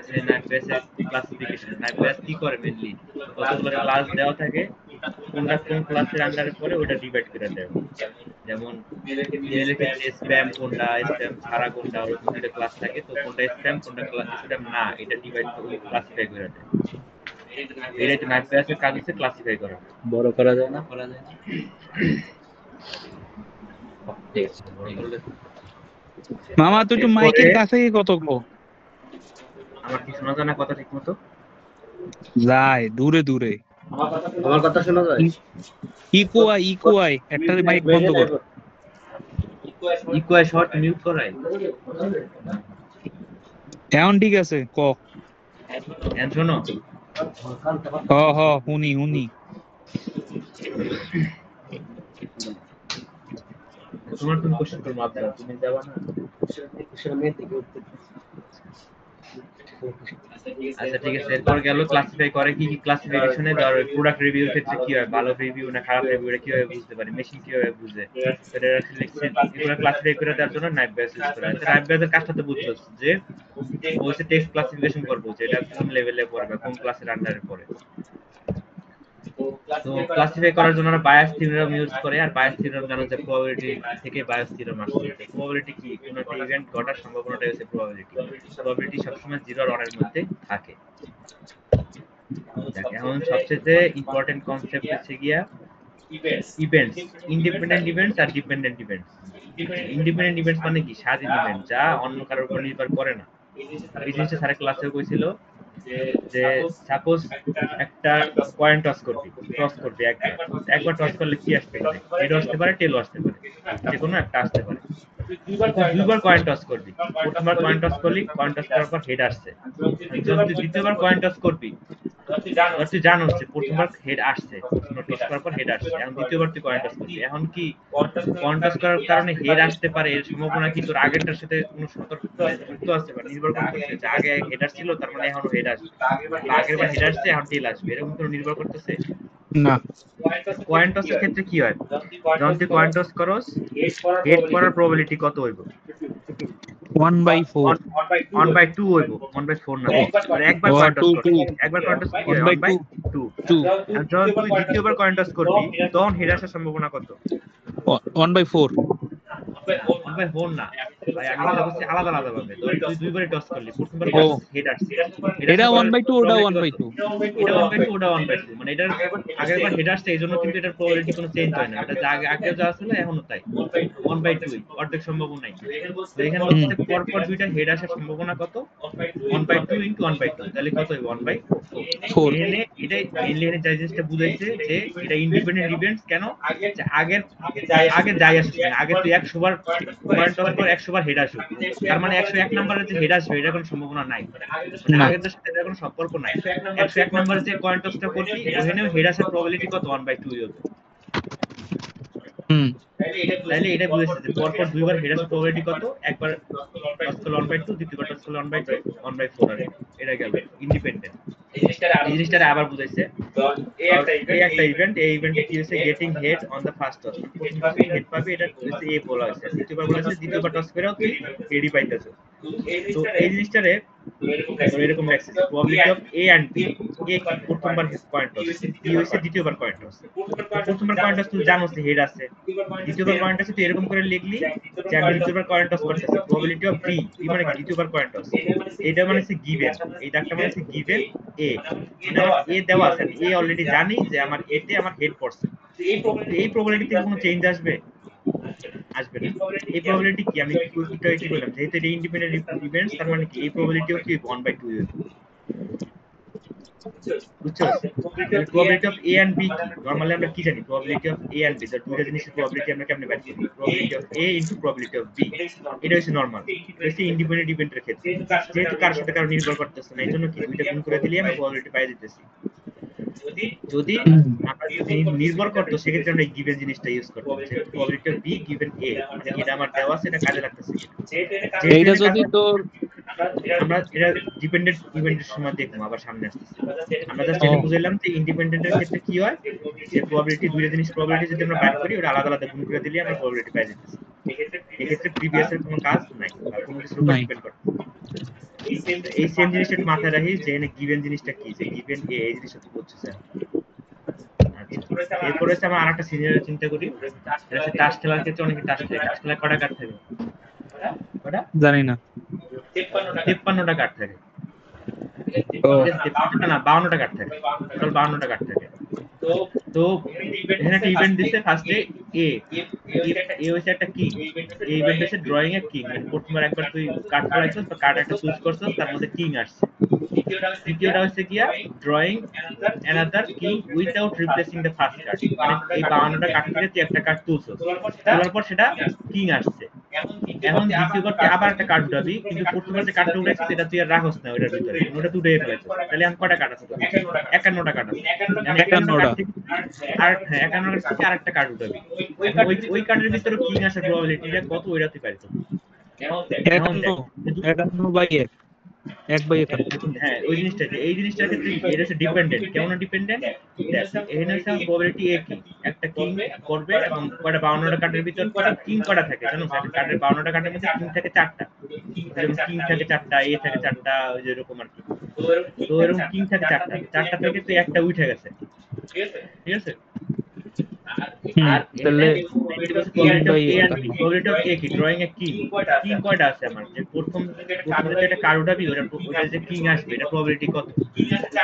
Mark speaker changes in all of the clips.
Speaker 1: হচ্ছে নাইপব্যাসের ক্লাসিফিকেশন। নাইপব্যাস কি করে মেইনলি কতগুলো ক্লাস দেওয়া থাকে, কোনটা কোন ক্লাসের আন্ডারে পড়ে ওটা ডিভাইড করে দেয়। যেমন ইমেলের ক্ষেত্রে স্প্যাম কোনটা, স্প্যাম ছাড়া কোনটা, ওরকম দুটো ক্লাস থাকে। তো কোনটা স্প্যাম কোনটা স্প্যাম না এটা ডিভাইড করে ক্লাসিফাই করে দেয়। এটাই তো নাইপব্যাসের কাজ হচ্ছে ক্লাসিফাই করা।
Speaker 2: বড় করা যায় না? করা যায় না। ঠিক আছে, বড় করলে
Speaker 3: মামা তুই একটু মাইকের কাছে কত গো?
Speaker 1: আমার কি শোনা যায় না কথা ঠিক মতো?
Speaker 3: যায় দূরে দূরে।
Speaker 2: আমার কথা শোনা যায়?
Speaker 3: ইকোয়াই একটা মাইক বন্ধ কর।
Speaker 1: ইকুয়াই শর্ট মিউট করাই।
Speaker 3: এখন ঠিক আছে ক।
Speaker 1: এখন শোনো,
Speaker 3: হ হুনি
Speaker 1: তোমার কোন কোশ্চেন করবো আপনারা, তুমি যাবা না? আচ্ছা ঠিক আছে, এরপর গেল ক্লাসিফাই করে কি কি ক্লাসিফিকেশনে, ধর প্রোডাক্ট রিভিউর ক্ষেত্রে কি হয়, ভালো রিভিউ না খারাপ রিভিউ এটা কিভাবে বুঝতে পারি, মেশিন কিভাবে বুঝে, এটা সিলেকশন এগুলো ক্লাসিফাই করে দেওয়ার জন্য নাইপব্যাস ইউজ করা হয়। নাইপব্যাসের কাজটা তো বুঝছো যে ওইসে টেক্সট ক্লাসিফিকেশন করবো যে এটা কোন লেভেলে পড়বে, কোন ক্লাসের আন্ডারে পড়ে। তো ক্লাসিফাই করার জন্য আমরা বায়াস থিওরাম ইউজ করে, আর বায়াস থিওরাম জানো যে প্রবাবিলিটি থেকে বায়াস থিওরাম আসছে। প্রবাবিলিটি কি, কোনো একটা ইভেন্ট ঘটার সম্ভাবনাটাই হচ্ছে প্রবাবিলিটি। প্রবাবিলিটি সবসময় 0 আর 1 এর মধ্যে থাকে। এখন সবচেয়ে ইম্পর্টেন্ট কনসেপ্ট হচ্ছে গিয়া ইভেন্টস, ইন্ডিপেন্ডেন্ট ইভেন্টস আর ডিপেন্ডেন্ট ইভেন্টস। ইন্ডিপেন্ডেন্ট ইভেন্টস মানে কি, স্বাধীন ইভেন্ট যা অন্য কারোর উপর নির্ভর করে না। এই জিনিসটা স্যারের ক্লাসেও কইছিল যে সাপোজ একটা কয়েন টস করবি, একবার টস করলে কি আসতে পারে, হেড আসতে পারে, টেল আসতে পারে, যে কোনো একটা আসতে পারে। দুইবার কয়েন টস করবি, প্রথমবার কয়েন টস করলি, কয়েন টস করার পর হেড আসছে, যদি দ্বিতীয়বার কয়েন টস করবি, তুই জানোস যে প্রথমবার হেড আসছে, টস করার পর হেড আসছে, এখন দ্বিতীয়বার তুই কয়েন টস করবি, এখন কি কয়েন টস করার কারণে হেড আসতে পারে, এর সম্ভাবনা কি তোর আগেরটার সাথে কোনো যুক্ত আসতে পারে, নির্ভর করতেছে যে আগে হেড আসছিল তার মানে এখনো হেড আসবে, আগের বার হেড আসছে এখন টেল আসবে, এরকম কোনো নির্ভর করতেছে
Speaker 3: না।
Speaker 1: কয়েন টসের ক্ষেত্রে কি হয়, যখন তুই কয়েন টস করস হেড করার প্রবাবিলিটি কত হইব?
Speaker 3: 1/4
Speaker 1: 1/2 হইব, 1/4 না। একবার কয়েন টস করবি, একবার কয়েন টস কি হয় 1/2। যখন তুই দ্বিতীয়বার কয়েন টস করবি তখন হেড আসার সম্ভাবনা কত?
Speaker 3: 1/4
Speaker 1: 1/4 না ভাই, আমি যেটা বলছি আলাদা আলাদা ভাবে। ধর তুই দুইবারই টস করলি, প্রথমবার হেড আসছে,
Speaker 3: এটা 1/2 ওটা 1/2,
Speaker 1: এটা 1/2 ওটা 1/2, মানে এটার আগেরবার হেড আসছে এইজন্য কিন্তু এটার প্রবাবিলিটি কোনো চেঞ্জ হয় না, এটা যা আগে যা ছিল এখনো তাই 1/2, অর্ধেক সম্ভাবনাই। তো এখানে হচ্ছে পরপর দুইটা হেড আসার সম্ভাবনা কত? 1/2 ইনটু 1/2, তাহলে কত হবে? 1/4। এখানে এটাই মেইনলি এখানে যে জিনিসটা বুঝাইছে যে এটা ইন্ডিপেন্ডেন্ট ইভেন্টস কেন, যে আগে যাই আসুক, আগে তুই 100 বার কয়েন টস করে 100 বার হেড আসুক, তার মানে 101 নম্বরে যে হেড আসবে এটা কোনো সম্ভাবনা নাই, আগেরটার সাথে এর কোনো সম্পর্ক নাই। 101 নম্বরে যে কয়েন টসটা করবি ওখানেও হেড আসার প্রবাবিলিটি কত? 1/2 হবে। তাহলে এটা বুঝেছে যে পরপর দুইবার হেড আসার প্রবাবিলিটি কত, একবার টস করলে 1/2, দ্বিতীয়বার টস করলে 1/2, 1/4 আর এটা গেল ইন্ডিপেন্ডেন্ট। এই জিনিসটা আবার বুঝাইছে, এই একটা ইভেন্ট, এই ইভেন্টে কি হইছে, getting head on the first toss, প্রথম টসে হেড পাবি, এটা হইছে এ বলা হইছে, দ্বিতীয়বার বলা হইছে দ্বিতীয়বার টস করেও তুই হেডই পাইতেছ। তো এই জিনিসটারে এরকম রাখছে যে probability of A and B, A কি প্রথমবার কয়েন টস, বি হইছে দ্বিতীয়বার কয়েন টস। প্রথমবার কয়েন টস তুই জানোস যে হেড আছে, দ্বিতীয়বার কয়েন টসে তুই এরকম করে লিখলি যে আমি দ্বিতীয়বার কয়েন টস করতেছি, প্রবাবিলিটি অফ বি, বি মানে দ্বিতীয়বার কয়েন টস, এটা মানে হচ্ছে গিভেন, এই ডাকটা মানে হচ্ছে গিভেন এ, মানে আমার এ দেওয়া আছে, এ অলরেডি জানি যে আমার এতে আমার হেড পড়ছে, এই প্রবাবিলিটিতে কোনো চেঞ্জ আসবে? আসবে না। এই প্রবাবিলিটি কি, আমি একটু কি বললাম, যেহেতু এটা ইন্ডিপেন্ডেন্ট ইভেন্টস তার মানে কি এই প্রবাবিলিটিও কি 1/2 হবে, বুঝছো? Probability of A and B কি, নরমালি আমরা কি জানি, probability of A and B, তো দুইটা জিনিসের প্রবাবিলিটি আমরা কেমনে বের করি, probability of A into probability of B, এটা হচ্ছে নরমাল, এটা হচ্ছে ইন্ডিপেন্ডেন্ট ইভেন্টের ক্ষেত্রে, যেহেতু কারোর সাথে কারো নির্ভর করতেছে না, এইজন্য কি দুইটা গুণ করে দিলে আমরা প্রবাবিলিটি পাই দিতেছি। যদি আমরা যদি নির্ভর করতো সেক্ষেত্রে আমরা গিভেন জিনিসটা ইউজ করতাম, যে probability of B given A, মানে এটা আমার দেওয়া আছে, এটা কাজে লাগতেছে কিনা।
Speaker 3: এইটা যদি তোর
Speaker 1: আমরা এটা ডিপেন্ডেন্ট ইভেন্টের সময় দেখবো আবার সামনে আসতেছে, আমরা জাস্ট এটা বুঝাইলাম যে ইন্ডিপেন্ডেন্টের ক্ষেত্রে কি হয়, যে প্রবাবিলিটি দুইটা জিনিস প্রবাবিলিটি যদি আমরা বের করি ওটা আলাদা আলাদা গুণ করে দিলে আমরা প্রবাবিলিটি পাই যেতেছি। এক্ষেত্রে প্রিভিয়াস এর কোনো কাজ নাই, আর কোনো কিছুর উপর ডিপেন্ড করে। এই সেম জিনিসটা একটু মাথায় রাখিস যে এখানে গিভেন জিনিসটা কি, যে গিভেন এ এই জিনিসটা তুই বুঝছিস। আচ্ছা, এরপরে হচ্ছে আমরা আরেকটা সিনারিও চিন্তা করি। এটা হচ্ছে টাস্ক খেলার ক্ষেত্রে অনেকে টাস্ক খেলে। টাস্ক খেলায় কটা কার্ড থাকে? কটা?
Speaker 3: জানি না।
Speaker 1: 53টা কার্ড থাকে।
Speaker 3: ও
Speaker 1: 53টা না, 52টা কার্ড থাকে। টোটাল 52টা কার্ড থাকে। তো এখানে একটা ইভেন্ট দিচ্ছে ফার্স্টে এ হচ্ছে একটা কিং। এই ইভেন্ট হচ্ছে ড্রয়িং এ কিং, মানে প্রথমবার একবার তুই কার্ড ফলাইছিস বা কার্ড একটা চুজ করছিস, তার মধ্যে কিং আসছে। দ্বিতীয়টা হচ্ছে গিয়া drawing another king without replacing the first card, মানে এই 52টা কার্ড থেকে তুই একটা কার্ড তুলছিস, তোলার পর সেটা কিং আসছে। এখন দ্বিতীয়বার তুই আবার একটা কার্ড উঠাবি, কিন্তু প্রথমবার যে কার্ডটা উঠেছিস সেটা তুই আর রাখস না ওটার ভিতরে, ওটা তুই উঠে ফেলেছিস। তাহলে এখন কয়টা কার্ড আছে? 51টা কার্ড আছে। 51টা কার্ড থেকে আর 51টা কার্ড থেকে আরেকটা কার্ড উঠাবি। ওই কার্ডের ভিতরে কিং আসার প্রবাবিলিটিটা কত, ওইটা তুই পাইছিস। এখন দেখ
Speaker 3: 51/1
Speaker 1: হ্যাঁ, ওই জিনিসটা যে এই জিনিসটার ক্ষেত্রে এটা হচ্ছে ডিপেন্ডেন্ট। কেমন ডিপেন্ডেন্ট? এখানে হচ্ছে প্রবাবিলিটি একই, একটা কিং করবে এবং কয়টা 52টা কার্ডের ভিতর কিং কয়টা থাকে জানো? একটা কার্ডের 52টা কার্ডের মধ্যে কিং থাকে 4টা, যেমন কিং থাকে 4টা, এ থাকে 4টা, ওই যে এরকম আর কি। তো এরকম কিং থাকে 4টা থেকে তো একটা উঠে গেছে, ঠিক আছে? আর
Speaker 3: তাহলে
Speaker 1: প্রবাবিলিটি অফ এ কি ড্রয়িং এ কিং কয়টা আছে আমার? যে প্রথম যে একটা কার্ড উঠাবি ওটা যে কিং আসবে এটা প্রবাবিলিটি কত?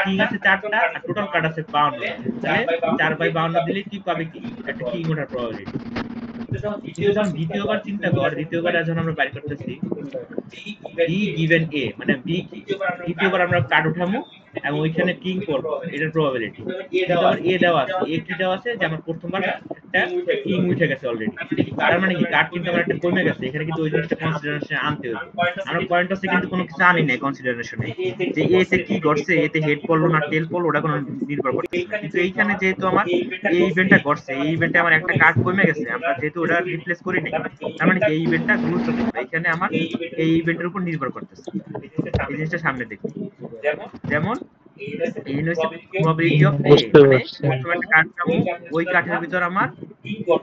Speaker 1: কিং আছে 4টা আর টোটাল কার্ড আছে 52। তাহলে 4/52 দিলে কি পাবে? কি একটা কিং ওঠার প্রবাবিলিটি। যখন দ্বিতীয়বার চিন্তা কর, দ্বিতীয়বার যখন আমরা বাইর করতেছি বি গিভেন এ, মানে বি কি, দ্বিতীয়বার আমরা কার্ড উঠামু এবং ওইখানে কিং করব, এটার প্রবাবিলিটি। কিন্তু আবার এ দেওয়া আছে, এ কি দেওয়া আছে যে আমার প্রথমবার একটা কিং উঠে গেছে অলরেডি, তার মানে কি কার্ড কিন্তু আমার একটা কমে গেছে। এখানে কিন্তু ওই জিনিসটা কনসিডারেশনে আনতে হবে। আমরা পয়েন্ট আছে কিন্তু কোনো কিছু আনি নাই কনসিডারেশনে, যে এ তে কি ঘটছে, এতে হেড পড়লো না টেল পড়লো ওটা কোনো নির্ভর করতেছে না। কিন্তু এইখানে যেহেতু আমার এই ইভেন্টটা ঘটছে, এই ইভেন্টে আমার একটা কার্ড কমে গেছে, আমরা যেহেতু ওটা রিপ্লেস করি নাই, তার মানে কি এই ইভেন্টটা গুরুত্বপূর্ণ। এখানে আমার এই ইভেন্টের উপর নির্ভর করতেছে। এই জিনিসটা সামনে দেখি, যেমন এই হচ্ছে প্রবাবিলিটি অফ এ, মানে প্রথম একটা কার্ড পাবো, ওই কার্ডের ভিতর আমার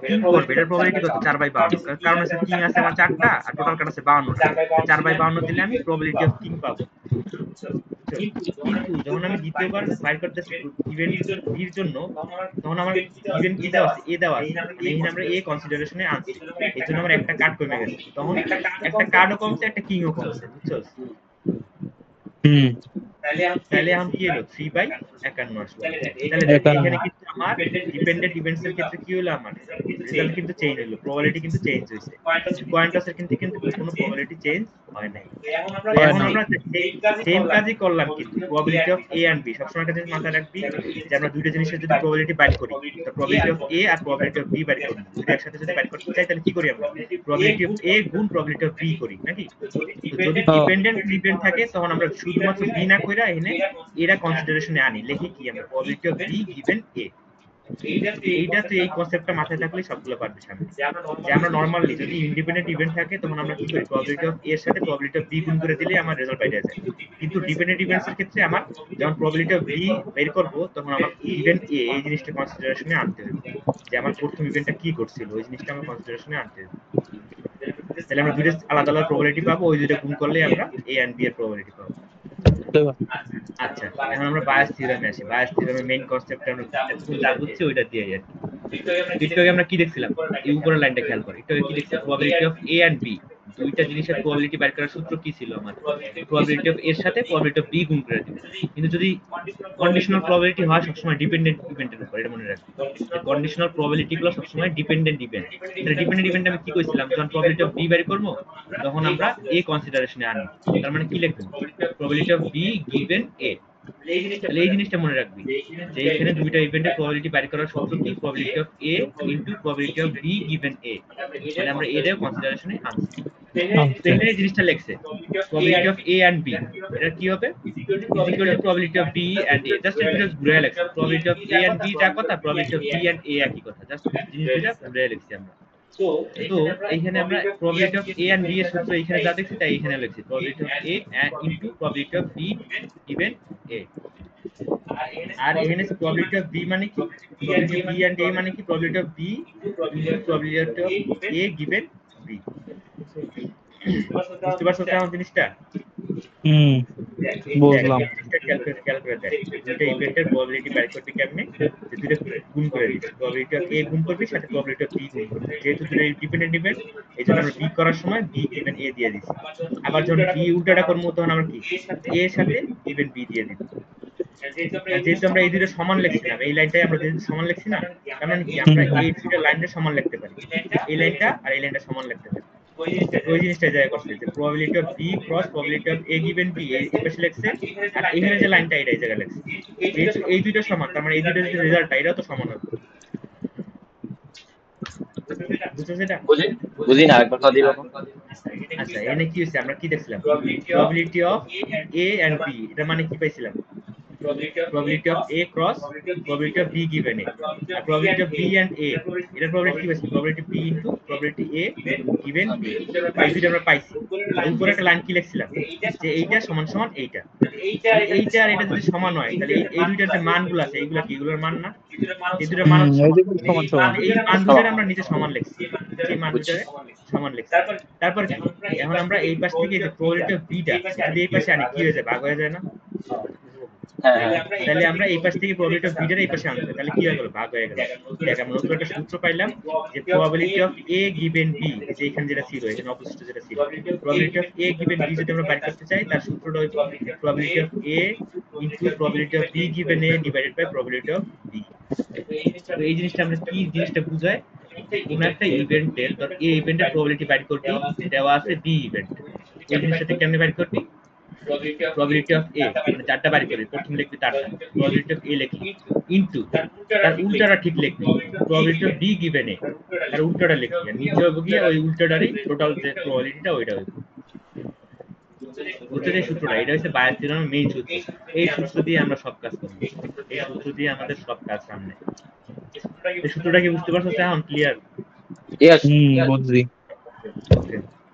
Speaker 1: কিং করবে, এটার প্রবাবিলিটি কত? 4/52। কারণ হচ্ছে কিং আছে আমার 4টা আর টোটাল কার্ড আছে 52টা। 4/52 দিলে আমি প্রবাবিলিটি অফ কিং পাবো। কিন্তু যখন আমি দ্বিতীয়বার বাইর করতেছি ইভেন্ট বির জন্য, তখন আমার ইভেন্ট কি দেওয়া আছে? এ দেওয়া আছে, এখানে আমরা এ কনসিডারেশনে আনছি, এই জন্য আমার একটা কার্ড কমে গেছে। তখন একটা কার্ডও কমছে, একটা কিংও কমছে, বুঝছো? তাহলে এখন কি হলো? 3/51 আসলো। তাহলে এখানে কিন্তু আমার ডিপেন্ডেন্ট ইভেন্টস এর ক্ষেত্রে কি হলো? আমার রেজাল্ট কিন্তু চেঞ্জ হলো, প্রবাবিলিটি কিন্তু চেঞ্জ হয়েছে। পয়েন্ট টসের কিন্তু কোনো প্রবাবিলিটি চেঞ্জ হয় নাই। এখন আমরা সেম কাজই করলাম, কিন্তু probability of A and B সবসময় একটা জিনিস মাথায় রাখবি, যে আমরা দুইটা জিনিসের যদি প্রবাবিলিটি বাইর করি, তো প্রবাবিলিটি অফ এ আর প্রবাবিলিটি অফ বি বাইর করব। যদি একসাথে যদি বাইর করতে চাই তাহলে কি করি? আমরা প্রবাবিলিটি অফ এ গুণ প্রবাবিলিটি অফ বি করি নাকি? তো যদি ডিপেন্ডেন্ট ইভেন্ট থাকে তখন আমরা শুধুমাত্র বি না কইরা এখানে এরা কনসিডারেশনে আনি, লিখি কি আমরা প্রবাবিলিটি অফ বি গিভেন এ। এইটা তো এই কনসেপ্টটা মাথায় থাকলে সবগুলো পারবে সামনে। যে আমরা নরমালি যদি ইন্ডিপেন্ডেন্ট ইভেন্ট থাকে তখন আমরা কি করি? প্রবাবিলিটি অফ এ এর সাথে প্রবাবিলিটি অফ বি গুণ করে দিলে আমার রেজাল্ট পাই যায়। কিন্তু ডিপেন্ডেন্ট ইভেন্টস এর ক্ষেত্রে আমার যখন প্রবাবিলিটি অফ বি বের করব তখন আমার ইভেন্ট এ এই জিনিসটা কনসিডারেশনে আনতে হবে, যে আমার প্রথম ইভেন্টটা কি করছিল ওই জিনিসটা আমার কনসিডারেশনে আনতে হবে। তাহলে আমরা দুটো আলাদা আলাদা প্রবাবিলিটি পাবো, ওই দুটো গুণ করলে আমরা এ এন্ড বি এর প্রবাবিলিটি পাবো। আচ্ছা, এখন আমরা বায়াস থিওরামে আসি। বায়াস থিওরামের মেইন কনসেপ্টটা আমরা যা বুঝছি ওইটা দিয়ে আর কি। একটু আগে আমরা কি দেখছিলাম? এই উপরের লাইনটা খেয়াল করি। একটু আগে কি দেখছিলাম? Probability of A and B, দুইটা জিনিসের প্রবাবিলিটি বের করার সূত্র কি ছিল আমাদের? প্রবাবিলিটি অফ এর সাথে প্রবাবিলিটি অফ বি গুণ করে দিবে। কিন্তু যদি কন্ডিশনাল প্রবাবিলিটি হয় সবসময় ডিপেন্ডেন্ট ইভেন্টের উপর, এটা মনে রাখবি। কন্ডিশনাল প্রবাবিলিটি গুলো সবসময় ডিপেন্ডেন্ট ইভেন্ট। তাহলে ডিপেন্ডেন্ট ইভেন্ট আমি কি কইছিলাম? যখন প্রবাবিলিটি অফ বি বের করব তখন আমরা এ কনসিডারেশনে আনি। তার মানে কি লিখব? প্রবাবিলিটি অফ বি গিভেন এ। তাহলে এই জিনিসটা মনে রাখবি যে এখানে দুইটা ইভেন্টের প্রবাবিলিটি বের করার সূত্র কি? Probability of A into probability of B given A. মানে আমরা এটাও কনসিডারেশনে আনছি। তো এখানে এই জিনিসটা লেখছে probability of A and B, এটা কি হবে? Equal to probability of B and A. Just একটু ঘুরে লেখছি। Probability of A and B যা কথা, probability of B and A একই কথা, জাস্ট জিনিসটা ঘুরে লেখছি আমরা। তো এইখানে আমরা probability of A and B এর সূত্র এখানে যা দেখছি তাই এখানে লিখছি, probability of A into probability of B given A. আর এখানে প্রবাবিলিটি অফ বি মানে কি? Probability of B and A মানে কি? Probability of B into probability of A given B. বুঝতে পারছো কেমন জিনিসটা?
Speaker 3: হুম বুঝলাম।
Speaker 1: ক্যালকুলেট দেয় দুটো ইভেন্টের প্রবাবিলিটি বের করতে কেমনে যে দুটো গুণ করে দিবে প্রবাবিলিটি অফ এ গুণ করবে সাথে প্রবাবিলিটি অফ বি গুণ করবে যেহেতু দুটো ডিপেন্ডেন্ট ইভেন্ট এই জন্য আমরা বি করার সময় বি গিভেন এ দিয়ে দিচ্ছি আবার যখন বি উল্টাটা করবো তখন আমরা কি এ এর সাথে গিভেন বি দিয়ে দিব যেহেতু আমরা এই দুটো সমান লিখছিলাম এই লাইনটাই আমরা যেহেতু সমান লিখছি না তার মানে কি আমরা এই দুটো লাইনটা সমান লিখতে পারি এই লাইনটা আর এই লাইনটা সমান লিখতে পারি ওই জিনিসটা জায়গা করছে যে probability of B cross probability of A given B এই পাশে লিখছে আর এখানে যে লাইনটা এটা এই জায়গায় লিখছে যেহেতু এই দুটো সমান তার মানে এই দুটো যে রেজাল্টটা এটাও তো সমান হবে বুঝছো সেটা
Speaker 2: বুঝি না একবার কথা দিবা
Speaker 1: আচ্ছা এখানে কি হচ্ছে আমরা কি দেখছিলাম probability of A and B এটা মানে কি পাইছিলাম probability of A cross probability of B given A R probability of B and A এটা probability কি পাইছি probability B into probability A given B এই দুটো আমরা পাইছি উপরে একটা লাইন কি লিখছিলাম যে এইটা সমান সমান এইটা এইটা আর এটা যদি সমান হয় তাহলে এই দুইটার যে মানগুলো আছে এইগুলা কি এগুলোর মান না এই দুটোর মান
Speaker 3: সমান সমান।
Speaker 1: এই মান দুটোর আমরা নিচে সমান লিখছি এই মান দুটোর সমান লিখছি তারপর কি এখন আমরা এই পাশ থেকে যে probability of B টা যদি এই পাশে আনি কি হয়ে যায় ভাগ হয়ে যায় না তাহলে আমরা এই পাশ থেকে প্রবাবিলিটি অফ বি এর এই পাশে আনতে তাহলে কি হয়ে গেল ভাগ হয়ে গেল দেখ আমরা নতুন একটা সূত্র পাইলাম যে probability of A given B যে এখানে যেটা ছিল এখানে অপোজিট যেটা ছিল probability of A given B যদি আমরা বের করতে চাই তার সূত্রটা হইছে probability of A into probability of B given A divided by probability of B তো এই জিনিসটা আমরা কি জিনিসটা বুঝায় কোন একটা ইভেন্টের ধর এ ইভেন্টের প্রবাবিলিটি বের করতে দেওয়া আছে বি ইভেন্ট এই জিনিসটা কেমনে বের করবি probability of A মানে চারটা বাড়ি করবি প্রথম লিখবি চারটা probability of A লিখবি ইনটু তার উল্টাটা ঠিক লিখবি probability of B given A তার উল্টাটা লিখবি আর নিচে হবে গিয়ে ওই উল্টাটারই টোটাল যে প্রবাবিলিটিটা ওইটা হবে বুঝতে এই সূত্রটা এটা হচ্ছে বায়াস থিওরামের মেইন সূত্র এই সূত্র দিয়ে আমরা সব কাজ করব এই সূত্র দিয়ে আমাদের সব কাজ সামনে এই সূত্রটা কি বুঝতে পারছো এখন ক্লিয়ার
Speaker 3: বুঝছি।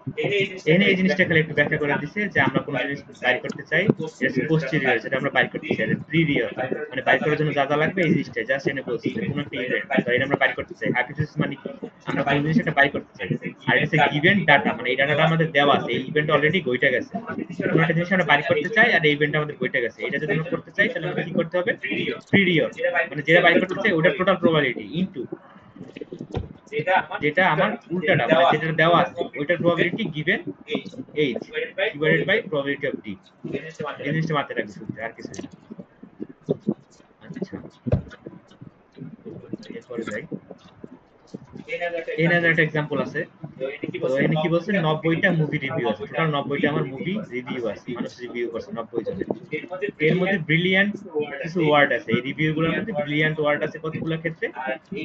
Speaker 1: ওকে এখানে এই জিনিসটা খালি একটু ব্যাখ্যা করে দিছে যে আমরা কোনো জিনিস বাইর করতে চাই এটা পোস্টেরিয়র যেটা আমরা বাইর করতে চাই প্রিভিয়ার মানে বাইর করার জন্য যা যা লাগবে এই জিনিসটা জাস্ট এনে বলছি যে কোনো একটা ইভেন্ট তো এটা আমরা বাইর করতে চাই হাইপোথিসিস মানে কি আমরা কোন জিনিসটা বাইর করতে চাই আর এটা হচ্ছে গিভেন ডাটা মানে এই ডাটাটা আমাদের দেওয়া আছে এই ইভেন্ট অলরেডি গইটা গেছে কোনো একটা জিনিস আমরা বাইর করতে চাই আর এই ইভেন্ট আমাদের গইটা গেছে এটা যদি আমরা করতে চাই তাহলে আমরা কি করতে হবে প্রিভিয়ার মানে যেটা বাইর করতে চাই ওটা টোটাল প্রবাবিলিটি ইনটু যেটা আমার উল্টাটা মানে যেটা দেওয়া আছে ওইটার probability given H divided by probability of D এই জিনিসটা মাথায় রাখবে শুধু আর কিছু না আচ্ছা এরপরে যাই এখানে একটা एग्जांपल আছে তো এখানে কি বলছে 90টা মুভি রিভিউ আছে টোটাল 90টা আমার মুভি রিভিউ আছে মানুষ রিভিউ করছে 90 জনের এর মধ্যে ব্রিলিয়ান্ট কিছু ওয়ার্ড আছে এই রিভিউগুলোর মধ্যে ব্রিলিয়ান্ট ওয়ার্ড আছে কতগুলো ক্ষেত্রে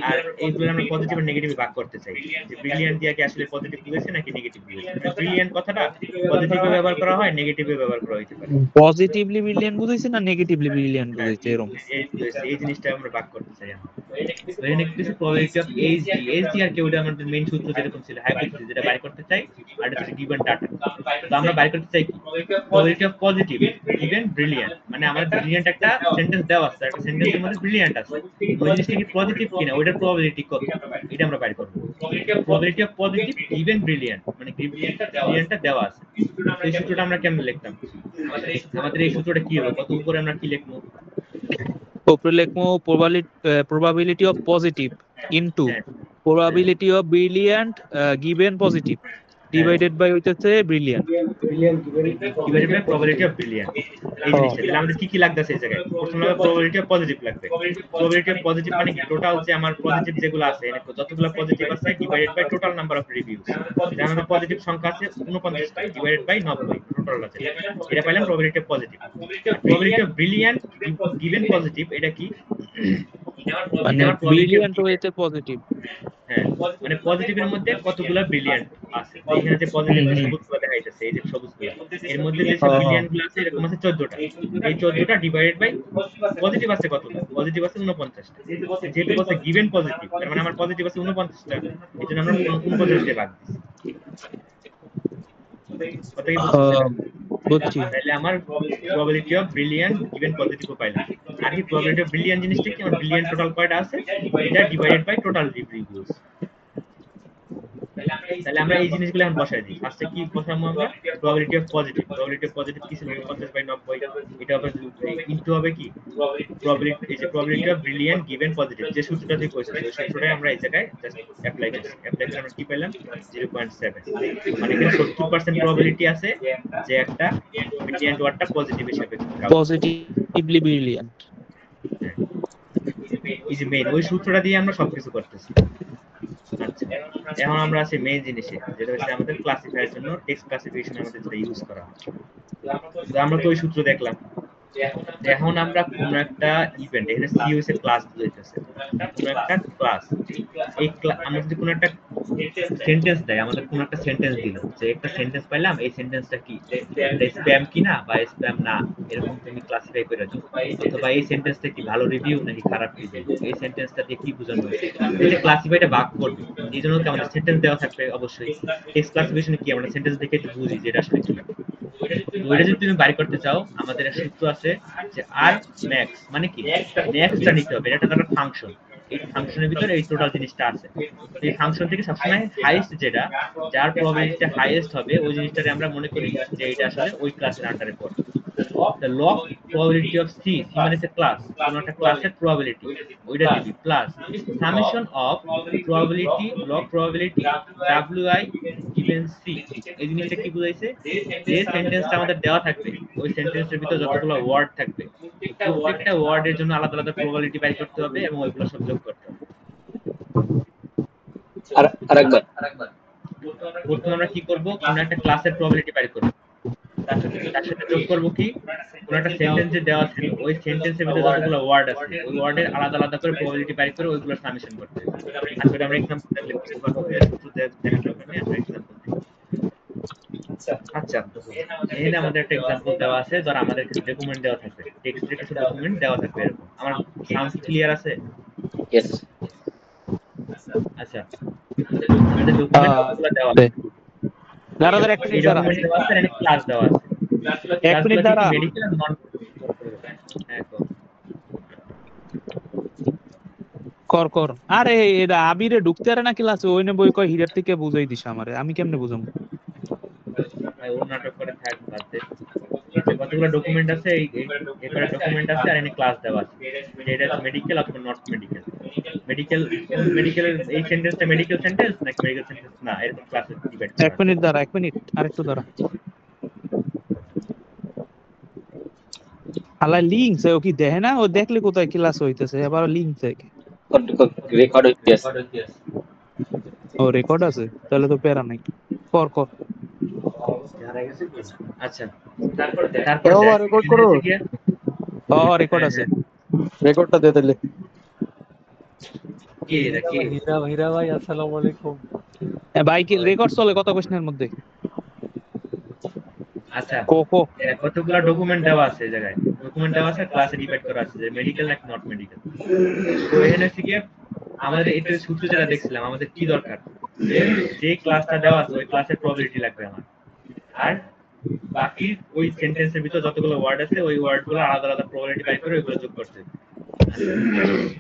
Speaker 1: আর এইগুলো আমরা পজিটিভ আর নেগেটিভে ভাগ করতে চাই যে ব্রিলিয়ান্ট দিয়ে কি আসলে পজিটিভ দিয়েছে নাকি নেগেটিভ দিয়েছে ব্রিলিয়ান্ট কথাটা পজিটিভে ব্যবহার করা হয় নেগেটিভে ব্যবহার করা হইতে পারে
Speaker 3: পজিটিভলি ব্রিলিয়ান্ট বুঝাইছে না নেগেটিভলি ব্রিলিয়ান্ট বুঝাইছে এরকম
Speaker 1: এই জিনিসটা আমরা ভাগ করতে চাই এখানে কিছু প্রবাবিলিটি অফ এইচডি আর কেউটা আমাদের মেইন সূত্র যেরকম ছিল হাইপোথিসিস যেটা বাইর করতে চাই আর এটা হচ্ছে গিভেন ডাটা তো আমরা বাইর করতে চাই কি probability of positive given brilliant মানে আমাদের ব্রিলিয়ান্ট একটা সেন্টেন্স দেওয়া আছে একটা সেন্টেন্সের মধ্যে ব্রিলিয়ান্ট আছে ওই জিনিসটা কি পজিটিভ কিনা ওইটার প্রবাবিলিটি কত এটা আমরা বাইর করব probability of positive given brilliant মানে ব্রিলিয়ান্টটা দেওয়া আছে এই সূত্রটা আমরা কেমনে লিখতাম আমাদের এই সূত্রটা কি হবে কত উপরে আমরা কি লিখবো
Speaker 3: উপরে লিখবো probability of positive into probability of brilliant given positive divided by হইতেছে brilliant
Speaker 1: divided by probability of brilliant এই জিনিসটা তাহলে আমাদের কি কি লাগতেছে এই জায়গায় প্রথমে probability of positive লাগবে probability of positive মানে কি টোটাল যে আমার পজিটিভ যেগুলো আছে এখানে যতগুলো পজিটিভ আছে divided by total number of reviews এটা আমাদের পজিটিভ সংখ্যা আছে 49 টা ডিভাইডেড বাই 90 টোটাল আছে এটা পাইলাম probability of positive probability of brilliant given positive এটা কি
Speaker 3: মানে ব্রিলিয়ান্ট হইতে পজিটিভ
Speaker 1: হ্যাঁ মানে পজিটিভের মধ্যে কতগুলো ব্রিলিয়ান্ট আছে এখানে যে পজিটিভ সবুজগুলো দেখাইতেছে এই যে সবুজগুলো এর মধ্যে যে ব্রিলিয়ান্ট গুলো আছে এরকম আছে 14টা এই 14টা ডিভাইডেড বাই পজিটিভ আছে কতটা পজিটিভ আছে 49টা যেহেতু বলছে গিভেন পজিটিভ তার মানে আমার পজিটিভ আছে 49টা এজন্য আমরা 49 দিয়ে ভাগ দিছি কত কি
Speaker 3: বুঝছি
Speaker 1: তাহলে আমার probability of brilliant given positive পাইলাম আর কি প্রবাবিলিটি অফ ব্রিলিয়ান্ট জিনিসটা কি আমার ব্রিলিয়ান্ট টোটাল কয়টা আছে এটা ডিভাইডেড বাই টোটাল রিভিউস তাহলে আমরা এই জিনিসগুলো এখন বসাই দিই। ফার্স্টে কি বসাবো আমরা? Probability of positive. Probability of positive কি ছিল? 50/90। এটা হবে ইনটু হবে কি? প্রবাবিলিটি, এই যে probability of brilliant given positive, যে সূত্রটা দিয়ে কইছি ওই সূত্রটাই আমরা এই জায়গায় জাস্ট অ্যাপ্লাই করছি। অ্যাপ্লাই করে আমরা কি পেলাম? 0.7। মানে এখানে 70% প্রবাবিলিটি আছে যে একটা ব্রিলিয়ান্ট ওয়ার্ডটা পজিটিভ হিসেবে কাউন্ট।
Speaker 3: Positively brilliant.
Speaker 1: এই যে মেইন ওই সূত্রটা দিয়ে আমরা সবকিছু করতেছি। আচ্ছা, এখন আমরা আছি মেইন জিনিসে, যেটা হচ্ছে আমাদের ক্লাসিফায়ারের জন্য টেক্সট ক্লাসিফিকেশন আমাদের যেটা ইউজ করা হয়। তো আমরা তো ওই সূত্র দেখলাম। এখন আমরা কোন একটা ইভেন্ট, এখানে সিইউএস এর ক্লাস বুঝাইতেছে, কোন একটা ক্লাস, এই আমরা যদি কোন একটা সেন্টেন্স দেয়, আমাদের কোন একটা সেন্টেন্স দিল, যে একটা সেন্টেন্স পাইলাম, এই সেন্টেন্সটা কি, এটা স্প্যাম কিনা বা স্প্যাম না, এরকম তুমি ক্লাসিফাই করে দাও। অথবা এই সেন্টেন্সটা কি ভালো রিভিউ নাকি খারাপ রিভিউ, এই সেন্টেন্সটা দিয়ে কি বোঝানো হয়েছে, এটা ক্লাসিফাইটা ভাগ করবে। এই জন্য কি আমাদের সেন্টেন্স দেওয়া থাকবে অবশ্যই। টেক্সট ক্লাসিফিকেশনে কি আমরা সেন্টেন্স দেখে একটু বুঝি যে এটা আসলে কি। ওইটা যদি তুমি বাইর করতে চাও, আমাদের একটা সূত্র আছে যে আর ম্যাক্স, মানে কি ম্যাক্সটা নিতে হবে, এটা একটা ফাংশন। এই ফাংশনের ভিতরে এই টোটাল জিনিসটা আছে। এই ফাংশন থেকে সবসময় হাইয়েস্ট যেটা, যার প্রবাবিলিটিটা হাইয়েস্ট হবে, ওই জিনিসটাকে আমরা মনে করি যে এটা আসলে ওই ক্লাসের আন্ডারে পড়ে। the log probability of c মানে হচ্ছে ক্লাস, কোন একটা ক্লাসের প্রবাবিলিটি, ওইটা দিবি plus summation of probability, log probability wi given c। এই জিনিসটা কি বুঝাইছে? যে সেন্টেন্সটা আমাদের দেওয়া থাকবে, ওই সেন্টেন্সের ভিতর যতগুলো ওয়ার্ড থাকবে, প্রত্যেকটা ওয়ার্ডের জন্য আলাদা আলাদা প্রবাবিলিটি বের করতে হবে এবং ওইগুলো সব যোগ করতে হবে।
Speaker 2: আরেকবার
Speaker 1: প্রথমে আমরা কি করব? কোন একটা ক্লাসের প্রবাবিলিটি বের করব, তার সাথে যোগ করব কি, কোন একটা সেন্টেন্সে দেওয়া ছিল, ওই সেন্টেন্সের ভিতরে যতগুলো ওয়ার্ড আছে, ওই ওয়ার্ডের আলাদা আলাদা করে প্রবাবিলিটি বের করে ওইগুলো সামেশন করতে হবে। আসলে আমরা एग्जांपल দেখলে বুঝতে পারবো, এর সূত্রতে দেখার দরকার নেই, আমরা एग्जांपल দিই। আচ্ছা, এখানে আমাদের একটা एग्जांपल দেওয়া আছে, ধর আমাদের কিছু ডকুমেন্ট দেওয়া থাকবে, টেক্সটের কিছু ডকুমেন্ট দেওয়া থাকবে এরকম। আমার সাউন্ড ক্লিয়ার আছে?
Speaker 2: ইয়েস
Speaker 1: আচ্ছা, আমাদের ডকুমেন্টগুলো দেওয়া আছে,
Speaker 3: দাঁড়া এক
Speaker 1: এই
Speaker 3: মিনিট দাঁড়া,
Speaker 1: ডকুমেন্ট দেওয়া আছে, এখানে ক্লাস দেওয়া আছে।
Speaker 3: এক মিনিট দাঁড়া।
Speaker 1: মেডিকেল আর নন
Speaker 3: কর আরে এটা আবিরে ঢুকতে পারে না ক্লাসে, ওইনে বই কয় হিরার থেকে বুঝাই দিস আমারে, আমি কেমনে বুঝাম?
Speaker 1: ও নাটক করে থাক, বাদ দে। কতগুলো ডকুমেন্ট আছে, এই এবারে ডকুমেন্ট আছে আর এখানে ক্লাস দেওয়া আছে, যেটা মেডিকেল অথবা নট মেডিকেল। মেডিকেলের এই সেন্টেন্সটা মেডিকেল সেন্টেন্স নাকি মেডিকেল সেন্টেন্স না, এরকম ক্লাসে ডিবেট
Speaker 3: এক মিনিট দাঁড়া, এক মিনিট আরেকটু দাঁড়া। আলা লিংক ও কি দেখে না? ও দেখলে কোথায় ক্লাস হইতেছে, আবার লিংক দেখে।
Speaker 2: রেকর্ড হইতেছে।
Speaker 3: ও রেকর্ড আছে, তাহলে তো প্যারা নাই। কর
Speaker 1: আচ্ছা, তারপর
Speaker 4: রেকর্ড করো।
Speaker 3: রেকর্ড আছে,
Speaker 4: রেকর্ডটা দে তাহলে।
Speaker 1: কি এটা কি?
Speaker 4: হীরা ভাই আসসালামু আলাইকুম।
Speaker 3: ভাই কি রেকর্ড চলে কত কোশ্চেনের মধ্যে?
Speaker 1: আচ্ছা,
Speaker 3: কো
Speaker 1: কতগুলো ডকুমেন্ট দেওয়া আছে, এই জায়গায় ডকুমেন্ট দেওয়া আছে, ক্লাসে ডিবেট করা আছে যে মেডিকেল নাকি নট মেডিকেল। তো এখানে হচ্ছে কি, আমাদের এটা সূত্র যেটা দেখছিলাম, আমাদের কি দরকার, যে ক্লাসটা দেওয়া আছে ওই ক্লাসের প্রবাবিলিটি লাগবে আমার, আর বাকি ওই সেন্টেন্সের ভিতর যতগুলো ওয়ার্ড আছে ওই ওয়ার্ডগুলো আলাদা আলাদা প্রবাবিলিটি বাই করে ওইগুলো যোগ করতে হবে।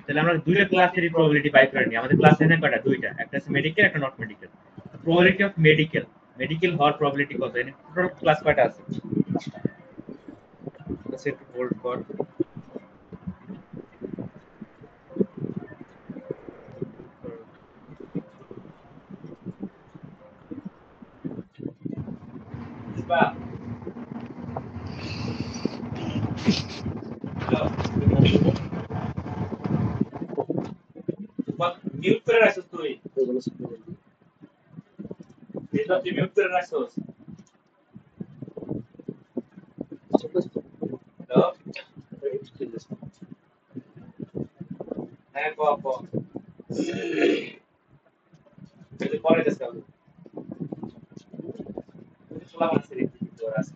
Speaker 1: তাহলে আমরা দুইটা ক্লাসেরই প্রবাবিলিটি বাই করে নিই। আমাদের ক্লাসে এখানে কয়টা? দুইটা, একটা আছে মেডিকেল, একটা not medical. Probability of medical হওয়ার প্রবাবিলিটি কত? এখানে টোটাল ক্লাস কয়টা আছে? আচ্ছা, একটু হোল্ড কর। মিউট করে রাখছিস তুই? এটা তুই মিউট করে রাখছিস? হ্যালো, হ্যাঁ কো যদি পরে যাস কাল সোলা মাসে রে কি তোর আছে।